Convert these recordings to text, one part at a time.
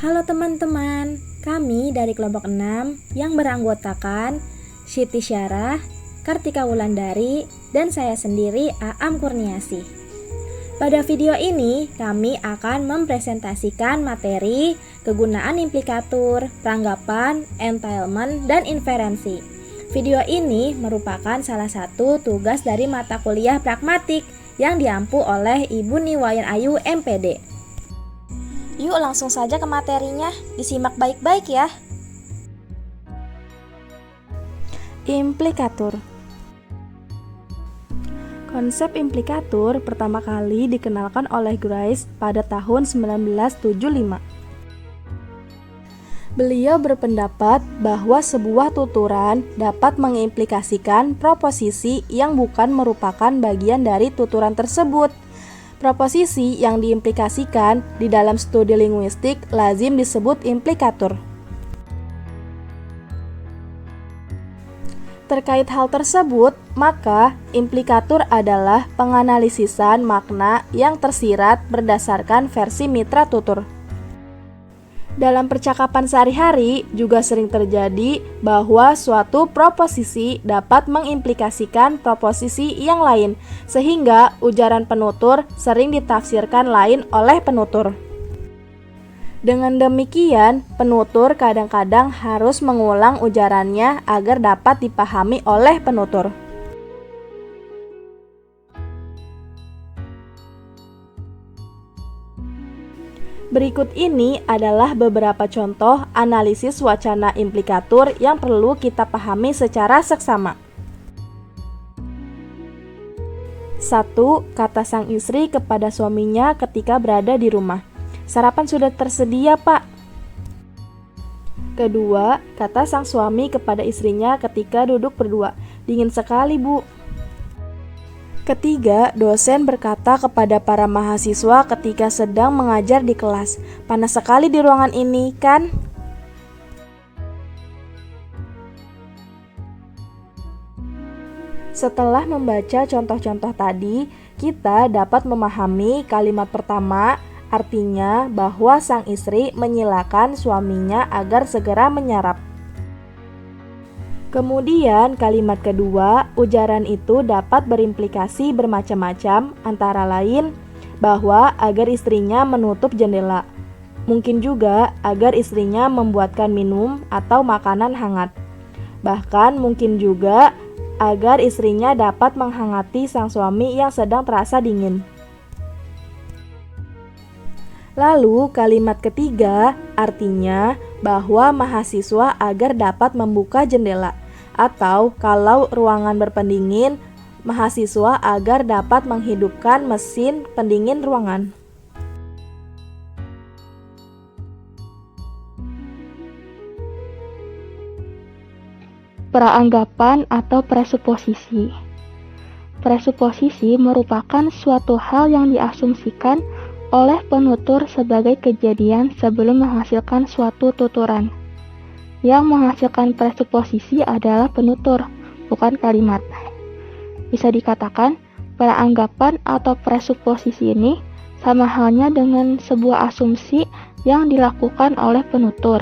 Halo teman-teman, kami dari kelompok 6 yang beranggotakan Siti Syarah, Kartika Wulandari, dan saya sendiri Aam Kurniasih. Pada video ini, kami akan mempresentasikan materi kegunaan implikatur, peranggapan, entailment, dan inferensi. Video ini merupakan salah satu tugas dari mata kuliah pragmatik yang diampu oleh Ibu Niwayan Ayu MPD. Yuk langsung saja ke materinya, disimak baik-baik ya. Implikatur. Konsep implikatur pertama kali dikenalkan oleh Grice pada tahun 1975. Beliau berpendapat bahwa sebuah tuturan dapat mengimplikasikan proposisi yang bukan merupakan bagian dari tuturan tersebut. Proposisi yang diimplikasikan di dalam studi linguistik lazim disebut implikatur. Terkait hal tersebut, maka implikatur adalah penganalisisan makna yang tersirat berdasarkan versi mitra tutur. Dalam percakapan sehari-hari juga sering terjadi bahwa suatu proposisi dapat mengimplikasikan proposisi yang lain, sehingga ujaran penutur sering ditafsirkan lain oleh penutur. Dengan demikian, penutur kadang-kadang harus mengulang ujarannya agar dapat dipahami oleh penutur. Berikut ini adalah beberapa contoh analisis wacana implikatur yang perlu kita pahami secara seksama. 1. Kata sang istri kepada suaminya ketika berada di rumah. Sarapan sudah tersedia, Pak. Kedua, kata sang suami kepada istrinya ketika duduk berdua. Dingin sekali, Bu. Ketiga, dosen berkata kepada para mahasiswa ketika sedang mengajar di kelas, panas sekali di ruangan ini, kan? Setelah membaca contoh-contoh tadi, kita dapat memahami kalimat pertama, artinya bahwa sang istri menyilakan suaminya agar segera menyarap. Kemudian kalimat kedua, ujaran itu dapat berimplikasi bermacam-macam, antara lain bahwa agar istrinya menutup jendela. Mungkin juga agar istrinya membuatkan minum atau makanan hangat. Bahkan mungkin juga agar istrinya dapat menghangati sang suami yang sedang terasa dingin. Lalu kalimat ketiga artinya bahwa mahasiswa agar dapat membuka jendela, atau kalau ruangan berpendingin, mahasiswa agar dapat menghidupkan mesin pendingin ruangan. Peranggapan atau presuposisi. Presuposisi merupakan suatu hal yang diasumsikan oleh penutur sebagai kejadian sebelum menghasilkan suatu tuturan. Yang menghasilkan presuposisi adalah penutur, bukan kalimat. Bisa dikatakan, peranggapan atau presuposisi ini sama halnya dengan sebuah asumsi yang dilakukan oleh penutur.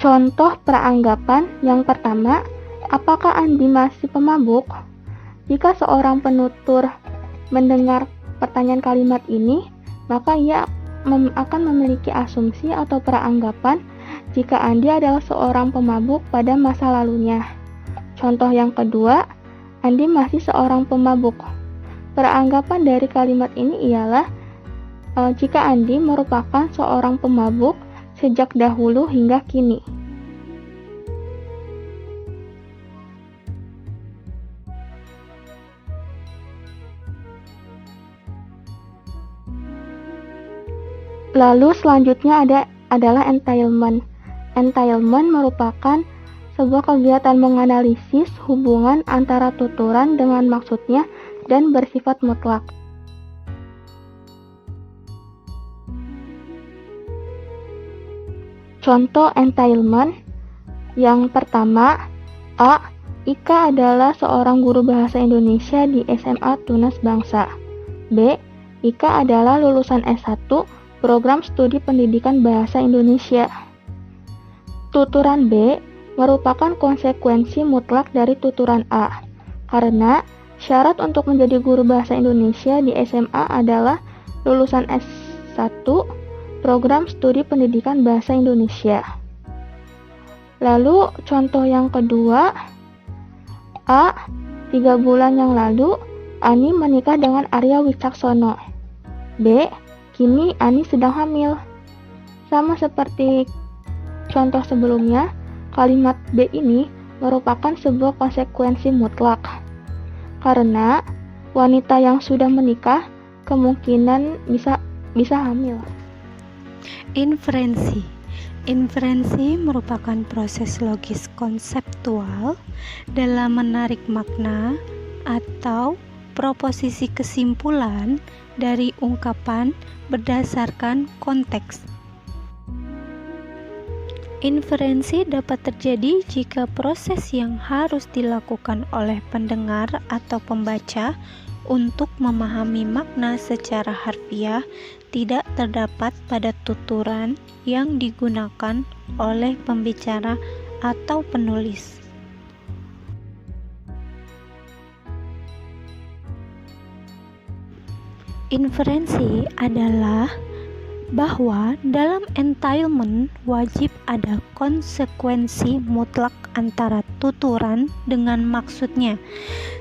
Contoh peranggapan yang pertama, apakah Andi masih pemabuk? Jika seorang penutur mendengar pertanyaan kalimat ini, maka ia akan memiliki asumsi atau peranggapan jika Andi adalah seorang pemabuk pada masa lalunya. Contoh yang kedua, Andi masih seorang pemabuk. Peranggapan dari kalimat ini ialah jika Andi merupakan seorang pemabuk sejak dahulu hingga kini. Lalu selanjutnya adalah entailment. Entailment merupakan sebuah kegiatan menganalisis hubungan antara tuturan dengan maksudnya dan bersifat mutlak. Contoh entailment yang pertama, A. Ika adalah seorang guru bahasa Indonesia di SMA Tunas Bangsa. B. Ika adalah lulusan S1 Program Studi Pendidikan Bahasa Indonesia. Tuturan B merupakan konsekuensi mutlak dari tuturan A, karena syarat untuk menjadi guru bahasa Indonesia di SMA adalah lulusan S1 Program Studi Pendidikan Bahasa Indonesia. Lalu contoh yang kedua, A. 3 bulan yang lalu, Ani menikah dengan Arya Wicaksono. B. Kini Ani sedang hamil. Sama seperti contoh sebelumnya, kalimat B ini merupakan sebuah konsekuensi mutlak. Karena wanita yang sudah menikah kemungkinan bisa hamil. Inferensi merupakan proses logis konseptual dalam menarik makna atau proposisi kesimpulan dari ungkapan berdasarkan konteks. Inferensi dapat terjadi jika proses yang harus dilakukan oleh pendengar atau pembaca untuk memahami makna secara harfiah tidak terdapat pada tuturan yang digunakan oleh pembicara atau penulis. Inferensi adalah bahwa dalam entailment wajib ada konsekuensi mutlak antara tuturan dengan maksudnya.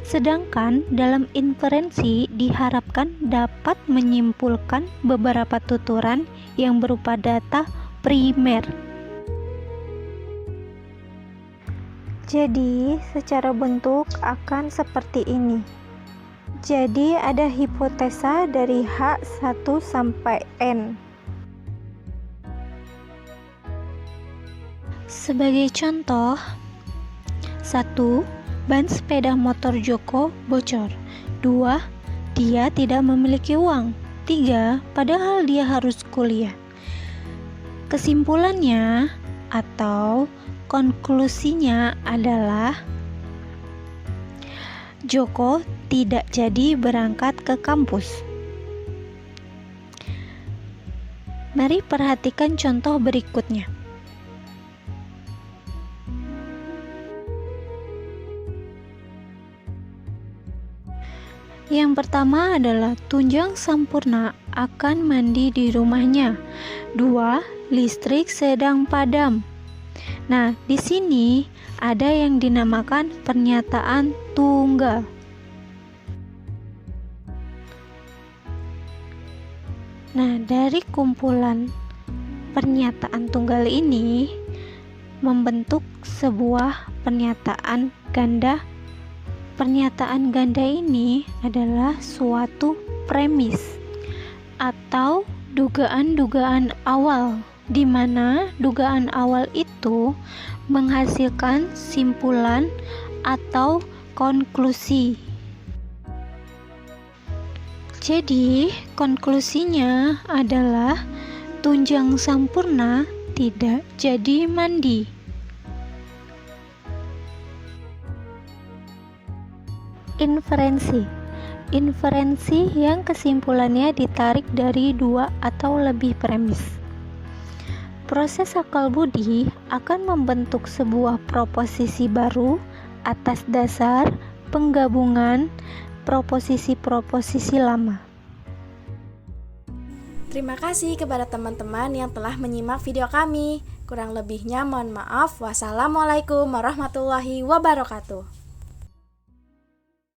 Sedangkan dalam inferensi diharapkan dapat menyimpulkan beberapa tuturan yang berupa data primer. Jadi, secara bentuk akan seperti ini. Jadi, ada hipotesa dari H1 sampai N. Sebagai contoh, 1. Ban sepeda motor Joko bocor. 2. Dia tidak memiliki uang. 3. Padahal dia harus kuliah. Kesimpulannya atau konklusinya adalah Joko tidak jadi berangkat ke kampus. Mari perhatikan contoh berikutnya. Yang pertama adalah Tunjang Sampurna akan mandi di rumahnya. 2. Listrik sedang padam. Nah, di sini ada yang dinamakan pernyataan tunggal. Nah, dari kumpulan pernyataan tunggal ini membentuk sebuah pernyataan ganda. Pernyataan ganda ini adalah suatu premis atau dugaan-dugaan awal, di mana dugaan awal itu menghasilkan simpulan atau konklusi. Jadi, konklusinya adalah Tunjang Sampurna tidak jadi mandi. Inferensi yang kesimpulannya ditarik dari 2 atau lebih premis. Proses akal budi akan membentuk sebuah proposisi baru atas dasar penggabungan proposisi-proposisi lama. Terima kasih kepada teman-teman yang telah menyimak video kami. Kurang lebihnya mohon maaf. Wassalamualaikum warahmatullahi wabarakatuh.